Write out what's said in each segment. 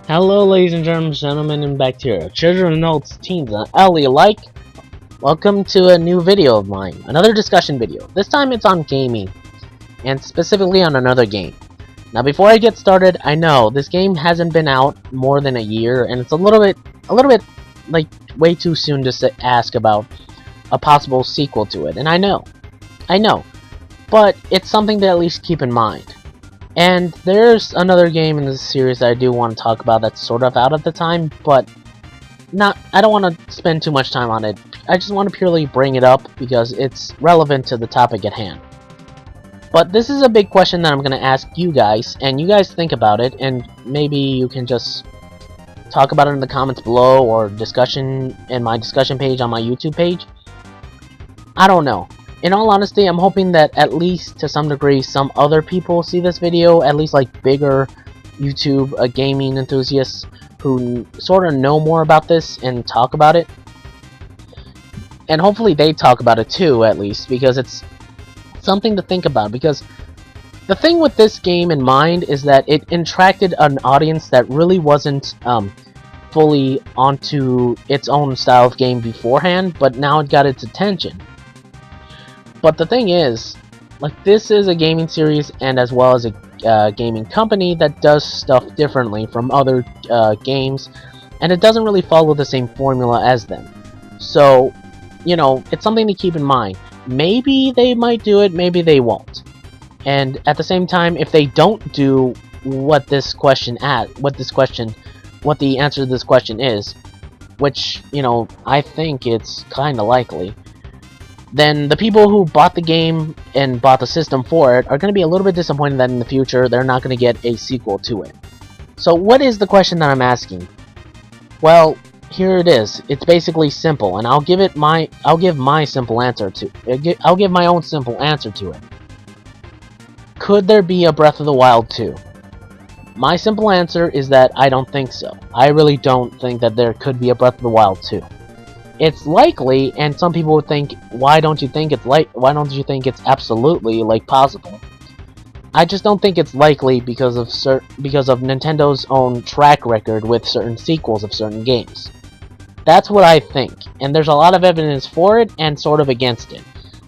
Hello, ladies and gentlemen, and bacteria, children, adults, teens, and ellie alike. Welcome to a new video of mine, another discussion video. This time it's on gaming, and specifically on another game. Now, before I get started, I know this game hasn't been out more than a year, and it's a little bit, like way too soon to ask about a possible sequel to it. And I know, but it's something to at least keep in mind. And there's another game in this series that I do want to talk about that's sort of out at the time, but I don't want to spend too much time on it. I just want to purely bring it up because it's relevant to the topic at hand. But this is a big question that I'm going to ask you guys, and you guys think about it, and maybe you can just talk about it in the comments below or discussion in my discussion page on my YouTube page. I don't know. In all honesty, I'm hoping that at least to some degree some other people see this video, at least like bigger YouTube gaming enthusiasts who sort of know more about this and talk about it. And hopefully they talk about it too, at least, because it's something to think about. Because the thing with this game in mind is that it attracted an audience that really wasn't fully onto its own style of game beforehand, but now it got its attention. But the thing is, like, this is a gaming series and as well as a gaming company that does stuff differently from other games, and it doesn't really follow the same formula as them. So, you know, it's something to keep in mind. Maybe they might do it, maybe they won't. And at the same time, if they don't do what the answer to this question is, which, you know, I think it's kind of likely, then the people who bought the game and bought the system for it are going to be a little bit disappointed that in the future they're not going to get a sequel to it. So what is the question that I'm asking? Well, here it is. It's basically simple, and I'll give my own simple answer to it. Could there be a Breath of the Wild 2? My simple answer is that I don't think so. I really don't think that there could be a Breath of the Wild 2. It's likely, and some people would think, why don't you think it's absolutely like possible? I just don't think it's likely because of Nintendo's own track record with certain sequels of certain games. That's what I think, and there's a lot of evidence for it and sort of against it.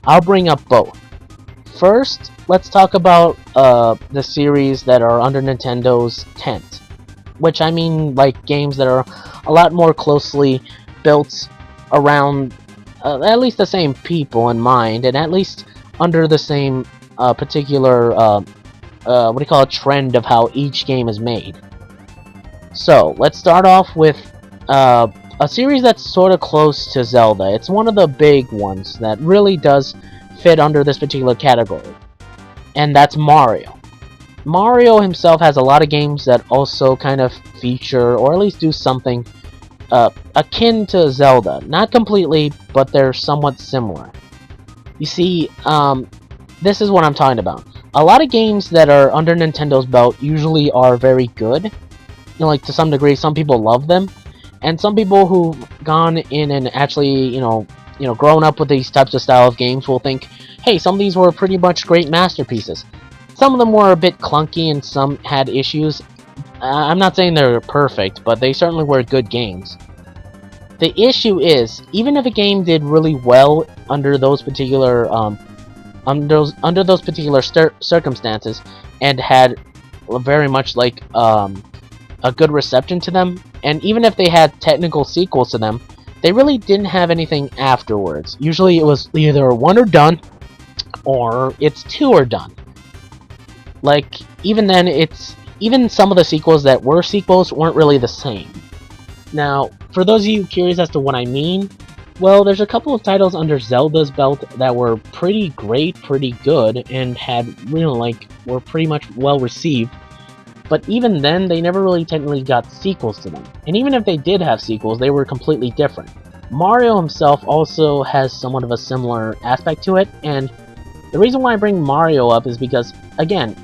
I'll bring up both. First, let's talk about the series that are under Nintendo's tent, which I mean like games that are a lot more closely built around at least the same people in mind, and at least under the same particular trend of how each game is made. So let's start off with a series that's sort of close to Zelda. It's one of the big ones that really does fit under this particular category, and that's Mario. Mario himself has a lot of games that also kind of feature, or at least do something akin to Zelda. Not completely, but they're somewhat similar. You see, this is what I'm talking about. A lot of games that are under Nintendo's belt usually are very good. You know, like to some degree, some people love them, and some people who've gone in and actually, grown up with these types of style of games will think, hey, some of these were pretty much great masterpieces. Some of them were a bit clunky and some had issues. I'm not saying they're perfect, but they certainly were good games. The issue is, even if a game did really well under those particular circumstances and had very much like a good reception to them, and even if they had technical sequels to them, they really didn't have anything afterwards. Usually it was either one or done, or it's two or done. Like, even then, even some of the sequels that were sequels weren't really the same. Now, for those of you curious as to what I mean, well, there's a couple of titles under Zelda's belt that were pretty great, pretty good, and were pretty much well received. But even then, they never really technically got sequels to them. And even if they did have sequels, they were completely different. Mario himself also has somewhat of a similar aspect to it, and the reason why I bring Mario up is because, again,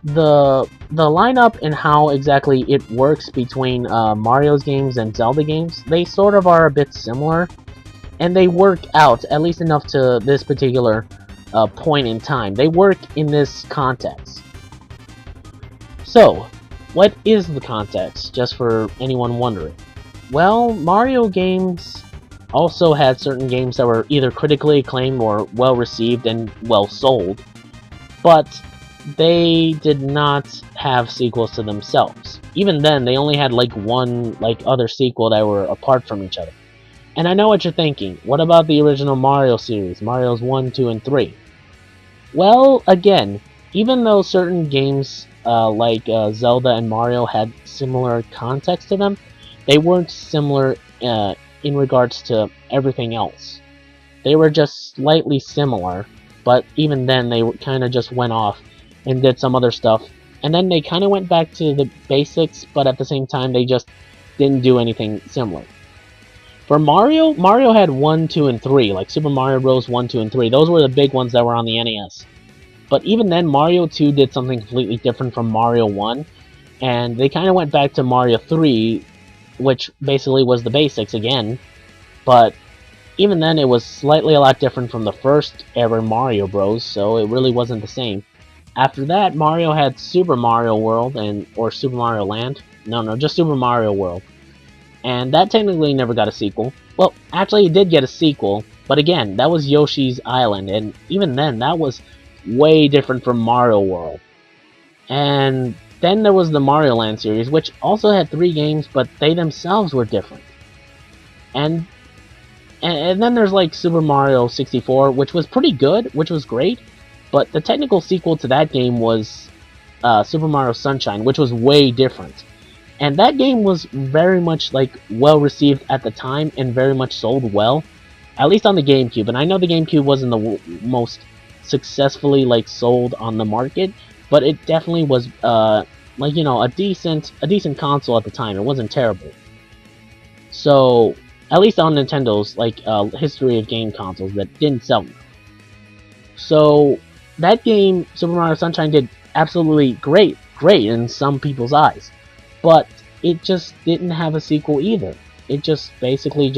the lineup and how exactly it works between Mario's games and Zelda games, they sort of are a bit similar, and they work out, at least enough to this particular point in time. They work in this context. So, what is the context, just for anyone wondering? Well, Mario games also had certain games that were either critically acclaimed or well received and well sold, but they did not have sequels to themselves. Even then, they only had like one other sequel that were apart from each other. And I know what you're thinking. What about the original Mario series, Mario's 1, 2, and 3? Well, again, even though certain games Zelda and Mario had similar context to them, they weren't similar in regards to everything else. They were just slightly similar, but even then they kind of just went off and did some other stuff. And then they kind of went back to the basics, but at the same time they just didn't do anything similar. For Mario, Mario had 1, 2, and 3, like Super Mario Bros. 1, 2, and 3. Those were the big ones that were on the NES. But even then, Mario 2 did something completely different from Mario 1, and they kind of went back to Mario 3, which basically was the basics again, but even then it was slightly a lot different from the first ever Mario Bros, so it really wasn't the same. After that, Mario had Super Mario World, or Super Mario Land. No, just Super Mario World. And that technically never got a sequel. Well, actually it did get a sequel, but again, that was Yoshi's Island, and even then, that was way different from Mario World. And then there was the Mario Land series, which also had 3 games, but they themselves were different. And then there's like Super Mario 64, which was pretty good, which was great, but the technical sequel to that game was Super Mario Sunshine, which was way different. And that game was very much well received at the time and very much sold well, at least on the GameCube. And I know the GameCube wasn't the most successfully sold on the market, but it definitely was a decent console at the time. It wasn't terrible. So at least on Nintendo's history of game consoles that didn't sell them. So that game, Super Mario Sunshine, did absolutely great in some people's eyes. But it just didn't have a sequel either. It just basically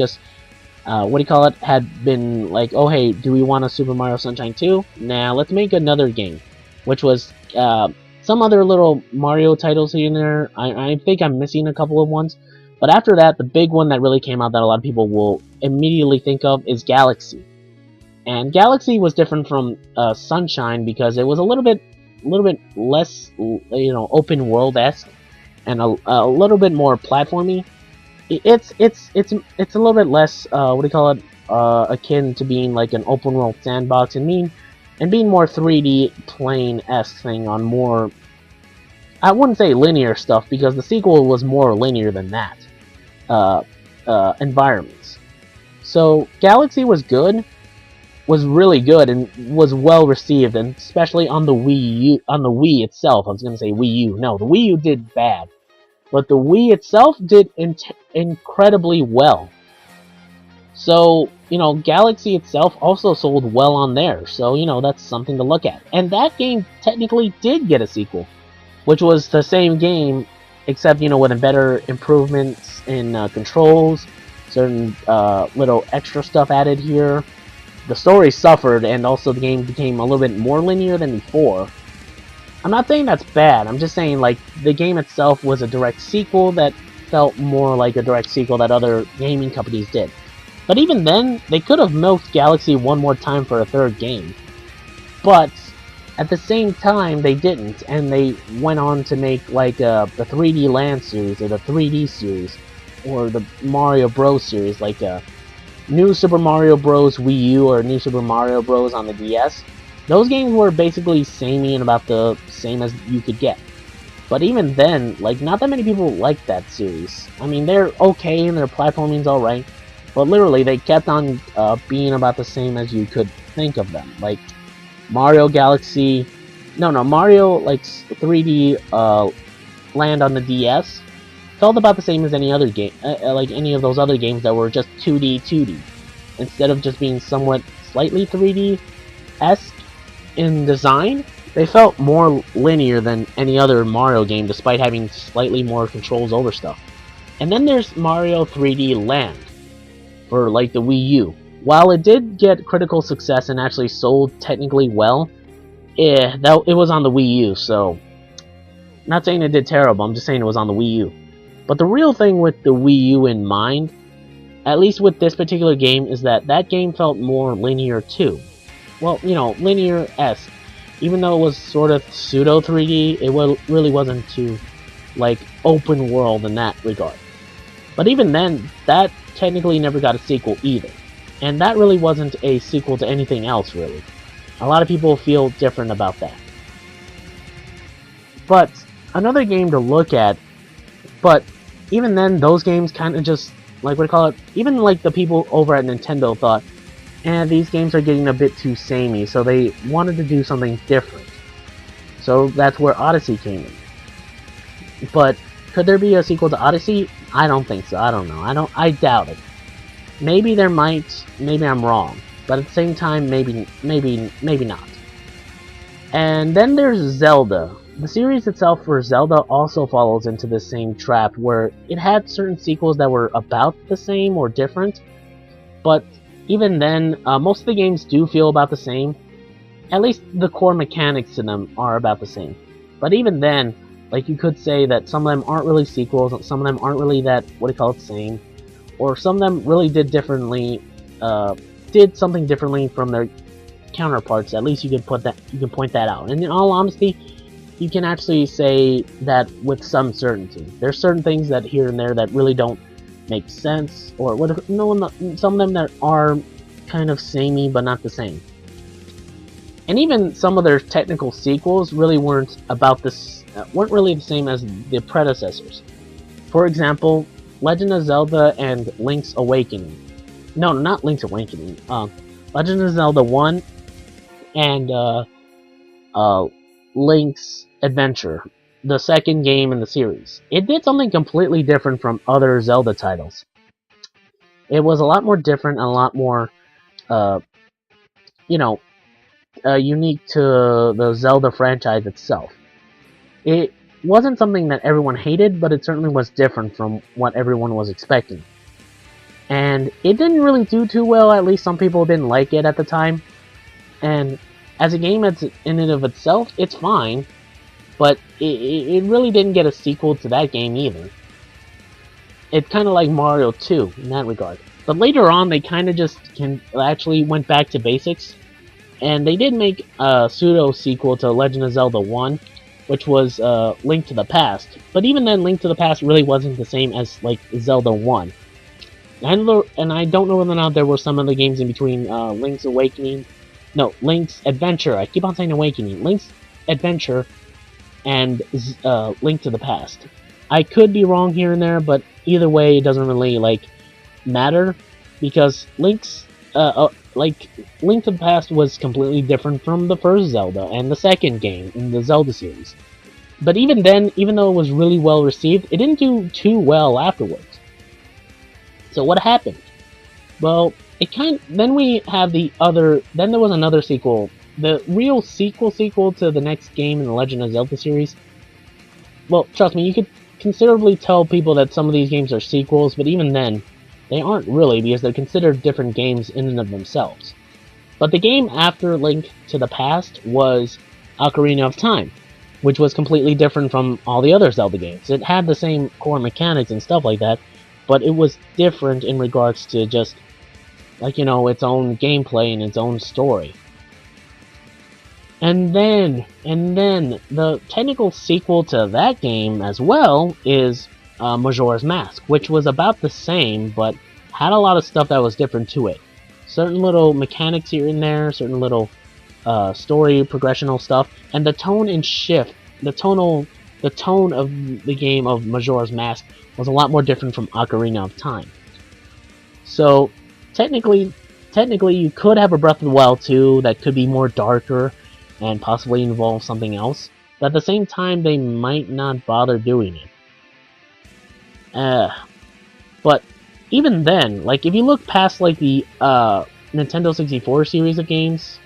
had been oh hey, do we want a Super Mario Sunshine 2? Nah, let's make another game. Which was some other little Mario titles here and there. I think I'm missing a couple of ones. But after that, the big one that really came out that a lot of people will immediately think of is Galaxy. And Galaxy was different from Sunshine because it was a little bit less, open world-esque, and a little bit more platformy. It's a little bit less akin to being an open world sandbox and being more 3D plane-esque thing on more, I wouldn't say linear stuff because the sequel was more linear than that environments. So Galaxy was really good and was well received, and especially on the Wii itself. I was gonna say Wii U. No, the Wii U did bad, but the Wii itself did incredibly well. So Galaxy itself also sold well on there. So that's something to look at. And that game technically did get a sequel, which was the same game, except with better improvements in controls, certain little extra stuff added here. The story suffered, and also the game became a little bit more linear than before. I'm not saying that's bad, I'm just saying the game itself was a direct sequel that felt more like a direct sequel that other gaming companies did. But even then, they could have milked Galaxy one more time for a third game. But at the same time, they didn't, and they went on to make the 3D Land series, or the 3D series, or the Mario Bros series, New Super Mario Bros. Wii U or New Super Mario Bros. On the DS. Those games were basically samey and about the same as you could get. But even then, not that many people liked that series. I mean, they're okay and their platforming's alright, but literally they kept on being about the same as you could think of them. Mario Galaxy... Mario 3D Land on the DS felt about the same as any other game, any of those other games that were just 2D. Instead of just being somewhat slightly 3D-esque in design, they felt more linear than any other Mario game, despite having slightly more controls over stuff. And then there's Mario 3D Land for the Wii U. While it did get critical success and actually sold technically well, it was on the Wii U, so Not saying it did terrible, I'm just saying it was on the Wii U. But the real thing with the Wii U in mind, at least with this particular game, is that that game felt more linear too. Well, you know, linear-esque. Even though it was sort of pseudo 3D, it really wasn't too, like, open world in that regard. But even then, that technically never got a sequel either. And that really wasn't a sequel to anything else, really. A lot of people feel different about that. But another game to look at, but even then, those games kind of just, like, what do you call it? Even, like, the people over at Nintendo thought, these games are getting a bit too samey, so they wanted to do something different. So that's where Odyssey came in. But could there be a sequel to Odyssey? I don't think so. I don't know. I doubt it. Maybe there might. Maybe I'm wrong. But at the same time, maybe not. And then there's Zelda. The series itself for Zelda also follows into the same trap where it had certain sequels that were about the same or different, but even then, most of the games do feel about the same. At least the core mechanics to them are about the same. But even then, like, you could say that some of them aren't really sequels, some of them aren't really that, same, or some of them really did something differently from their counterparts. At least you can point that out. And in all honesty, you can actually say that with some certainty. There's certain things that here and there that really don't make sense, or some of them that are kind of samey but not the same. And even some of their technical sequels really weren't really the same as the predecessors. For example, Legend of Zelda and Link's Awakening. No, not Link's Awakening. Legend of Zelda 1 and Link's Adventure, the second game in the series. It did something completely different from other Zelda titles. It was a lot more different and a lot more, unique to the Zelda franchise itself. It wasn't something that everyone hated, but it certainly was different from what everyone was expecting. And it didn't really do too well, at least some people didn't like it at the time. And as a game in and of itself, it's fine, but it really didn't get a sequel to that game either. It's kind of like Mario 2 in that regard. But later on, they kind of just actually went back to basics, and they did make a pseudo-sequel to Legend of Zelda 1, which was Link to the Past. But even then, Link to the Past really wasn't the same as, like, Zelda 1. And I don't know whether or not there were some other games in between Link's Awakening. No, Link's Adventure. I keep on saying Awakening. Link's Adventure and Link to the Past. I could be wrong here and there, but either way, it doesn't really, like, matter, because Link to the Past was completely different from the first Zelda and the second game in the Zelda series. But even then, even though it was really well received, it didn't do too well afterwards. So what happened? Well, then there was another sequel. The real sequel to the next game in the Legend of Zelda series. Well, trust me, you could considerably tell people that some of these games are sequels, but even then, they aren't really, because they're considered different games in and of themselves. But the game after Link to the Past was Ocarina of Time, which was completely different from all the other Zelda games. It had the same core mechanics and stuff like that, but it was different in regards to just, like, its own gameplay and its own story. And then the technical sequel to that game as well is Majora's Mask, which was about the same, but had a lot of stuff that was different to it. Certain little mechanics here and there, certain little story progressional stuff, and the tone of the game of Majora's Mask was a lot more different from Ocarina of Time. So technically you could have a Breath of the Wild 2 that could be more darker and possibly involve something else, but at the same time they might not bother doing it. But even then, like, if you look past, like, the Nintendo 64 series of games,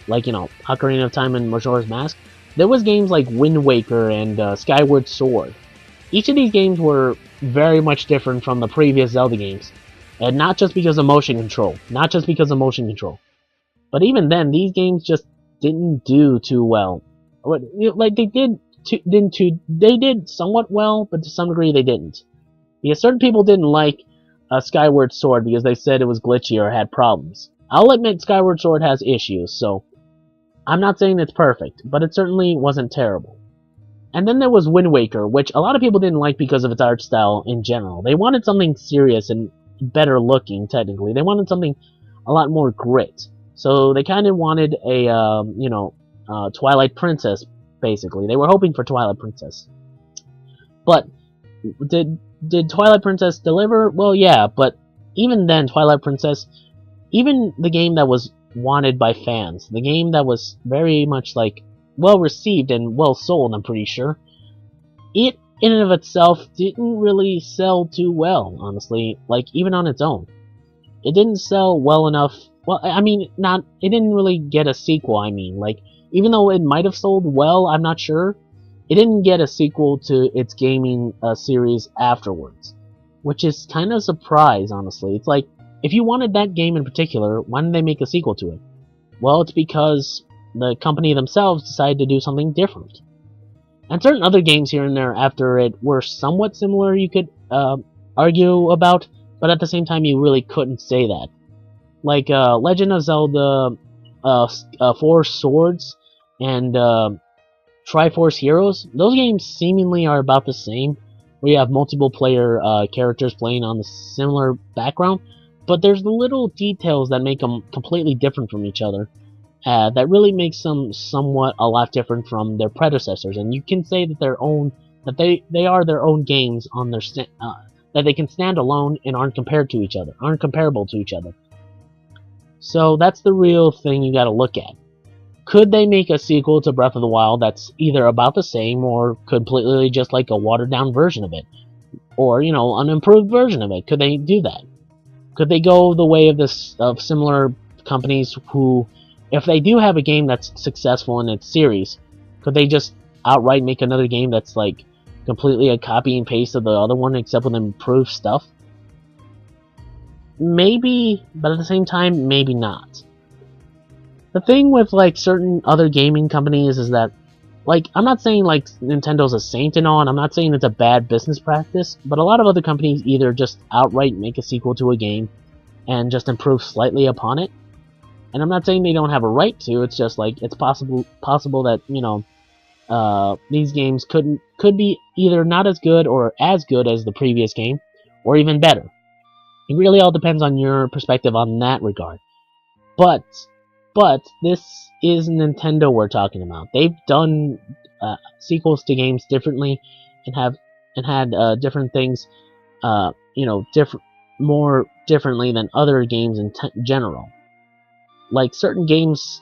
like, Ocarina of Time and Majora's Mask, there was games like Wind Waker and Skyward Sword. Each of these games were very much different from the previous Zelda games, and not just because of motion control, but even then, these games just didn't do too well. Like, they did they did somewhat well, but to some degree they didn't. Because certain people didn't like Skyward Sword because they said it was glitchy or had problems. I'll admit Skyward Sword has issues, so I'm not saying it's perfect, but it certainly wasn't terrible. And then there was Wind Waker, which a lot of people didn't like because of its art style in general. They wanted something serious and better looking, technically. They wanted something a lot more grit. So they kind of wanted a, Twilight Princess, basically. They were hoping for Twilight Princess. But did Twilight Princess deliver? Well, yeah, but even then, Twilight Princess, even the game that was wanted by fans, the game that was very much, like, well received and well sold, I'm pretty sure, it in and of itself didn't really sell too well, honestly, like, even on its own. It didn't sell well enough. Well, I mean, it didn't really get a sequel, I mean, like, even though it might have sold well, I'm not sure, it didn't get a sequel to its gaming series afterwards, which is kind of a surprise, honestly. It's like, if you wanted that game in particular, why didn't they make a sequel to it? Well, it's because the company themselves decided to do something different. And certain other games here and there after it were somewhat similar, you could argue about, but at the same time you really couldn't say that. Like Legend of Zelda 4 Swords and Triforce Heroes, those games seemingly are about the same, where you have multiple player characters playing on the similar background, but there's little details that make them completely different from each other. That really makes them somewhat a lot different from their predecessors, and you can say that they are their own games on their that they can stand alone and aren't comparable to each other. So that's the real thing you got to look at. Could they make a sequel to Breath of the Wild that's either about the same or completely just like a watered down version of it, or an improved version of it? Could they do that? Could they go the way of similar companies who, if they do have a game that's successful in its series, could they just outright make another game that's like completely a copy and paste of the other one except with improved stuff? Maybe, but at the same time, maybe not. The thing with like certain other gaming companies is that, like, I'm not saying like Nintendo's a saint and all, and I'm not saying it's a bad business practice, but a lot of other companies either just outright make a sequel to a game and just improve slightly upon it. And I'm not saying they don't have a right to, it's just like it's possible that, these games could be either not as good or as good as the previous game, or even better. It really all depends on your perspective on that regard. But this is Nintendo we're talking about. They've done sequels to games differently and had different things, more differently than other games in general. Like certain games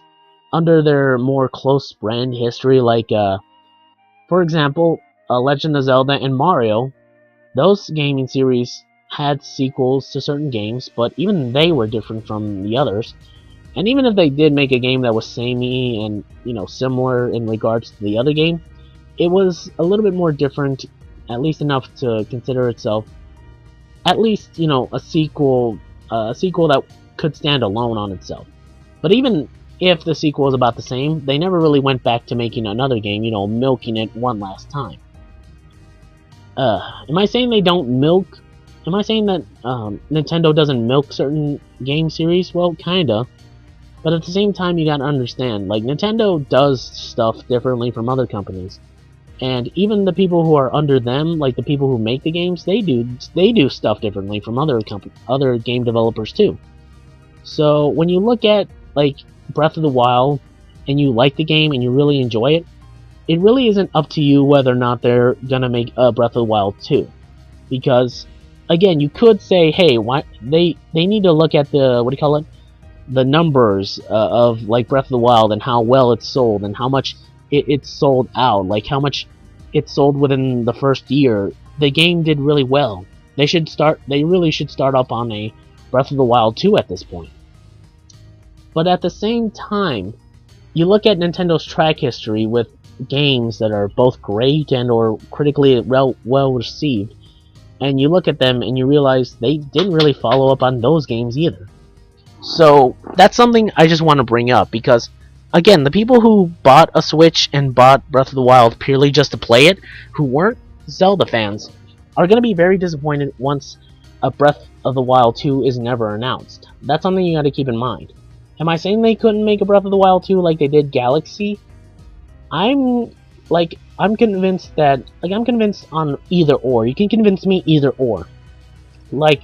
under their more close brand history, like for example, Legend of Zelda and Mario, those gaming series had sequels to certain games, but even they were different from the others. And even if they did make a game that was samey and similar in regards to the other game, it was a little bit more different, at least enough to consider itself at least a sequel that could stand alone on itself. But even if the sequel was about the same, they never really went back to making another game, milking it one last time. Am I saying they don't milk? Am I saying that Nintendo doesn't milk certain game series? Well, kinda. But at the same time, you gotta understand, like, Nintendo does stuff differently from other companies. And even the people who are under them, like the people who make the games, they do stuff differently from other game developers too. So when you look at like Breath of the Wild and you like the game and you really enjoy it, it really isn't up to you whether or not they're gonna make Breath of the Wild 2. Because again, you could say, hey, why they need to look at the numbers of like Breath of the Wild and how well it's sold and how much it's sold out, like how much it sold within the first year. The game did really well. They really should start up on a Breath of the Wild 2 at this point. But at the same time, you look at Nintendo's track history with games that are both great and or critically well received, and you look at them and you realize they didn't really follow up on those games either. So that's something I just want to bring up, because again, the people who bought a Switch and bought Breath of the Wild purely just to play it, who weren't Zelda fans, are going to be very disappointed once a Breath of the Wild 2 is never announced. That's something you gotta keep in mind. Am I saying they couldn't make a Breath of the Wild 2 like they did Galaxy? I'm convinced that, I'm convinced on either or. You can convince me either or. Like,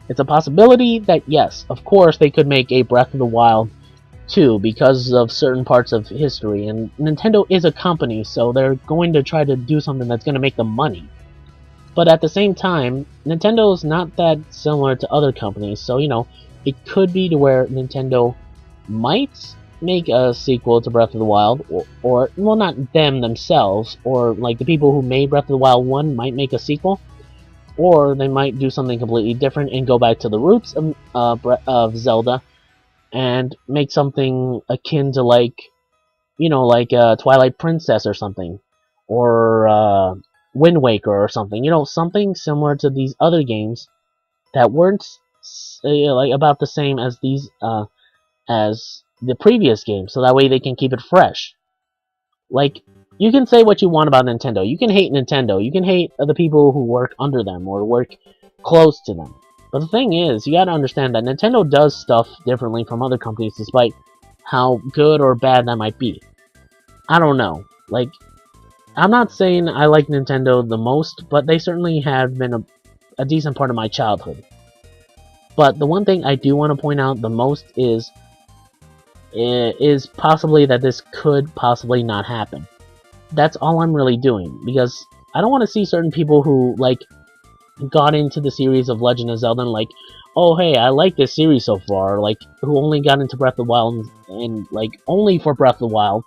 it's a possibility that yes, of course they could make a Breath of the Wild 2 because of certain parts of history, and Nintendo is a company, so they're going to try to do something that's going to make them money. But at the same time, Nintendo's not that similar to other companies, so it could be to where Nintendo might make a sequel to Breath of the Wild, or well, not them themselves, or like the people who made Breath of the Wild 1 might make a sequel, or they might do something completely different and go back to the roots of Zelda and make something akin to like Twilight Princess or something, or Wind Waker or something. Something similar to these other games that weren't like about the same as these as the previous game, so that way they can keep it fresh. Like, you can say what you want about Nintendo. You can hate Nintendo. You can hate the people who work under them or work close to them. But the thing is, you gotta understand that Nintendo does stuff differently from other companies, despite how good or bad that might be. I don't know. Like, I'm not saying I like Nintendo the most, but they certainly have been a decent part of my childhood. But the one thing I do want to point out the most is possibly that this could possibly not happen. That's all I'm really doing, because I don't want to see certain people who, like, got into the series of Legend of Zelda and like, oh hey, I like this series so far, like, who only got into Breath of the Wild and like, only for Breath of the Wild,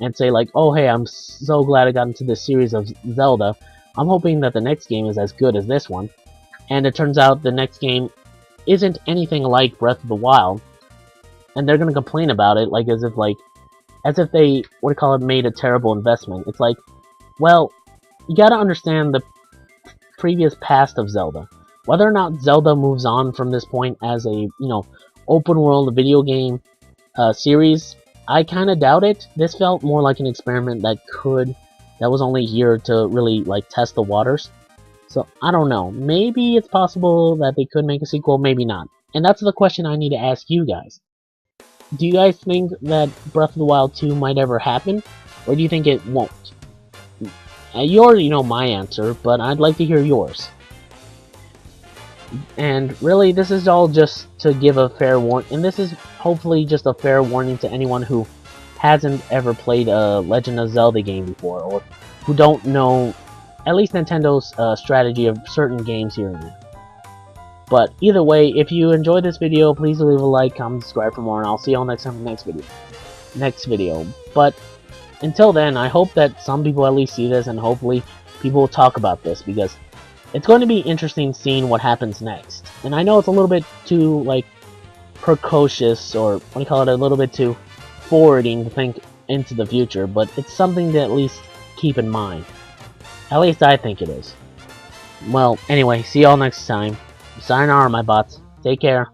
and say like, oh hey, I'm so glad I got into this series of Zelda, I'm hoping that the next game is as good as this one, and it turns out the next game isn't anything like Breath of the Wild, and they're gonna complain about it like as if they, what do you call it, made a terrible investment. It's like, well, you gotta understand the previous past of Zelda. Whether or not Zelda moves on from this point as a, open world video game series, I kind of doubt it. This felt more like an experiment that was only here to really, like, test the waters. So, I don't know. Maybe it's possible that they could make a sequel, maybe not. And that's the question I need to ask you guys. Do you guys think that Breath of the Wild 2 might ever happen? Or do you think it won't? You already know my answer, but I'd like to hear yours. And really, this is all just to give a fair warning, and this is hopefully just a fair warning to anyone who hasn't ever played a Legend of Zelda game before, or who don't know at least Nintendo's strategy of certain games here and there. But either way, if you enjoyed this video, please leave a like, comment, subscribe for more, and I'll see you all next time in the next video. But until then, I hope that some people at least see this, and hopefully people will talk about this, because it's going to be interesting seeing what happens next. And I know it's a little bit too, like, precocious, or what do you call it, a little bit too forwarding to think into the future, but it's something to at least keep in mind. At least I think it is. Well, anyway, see y'all next time. Sayonara, my bots. Take care.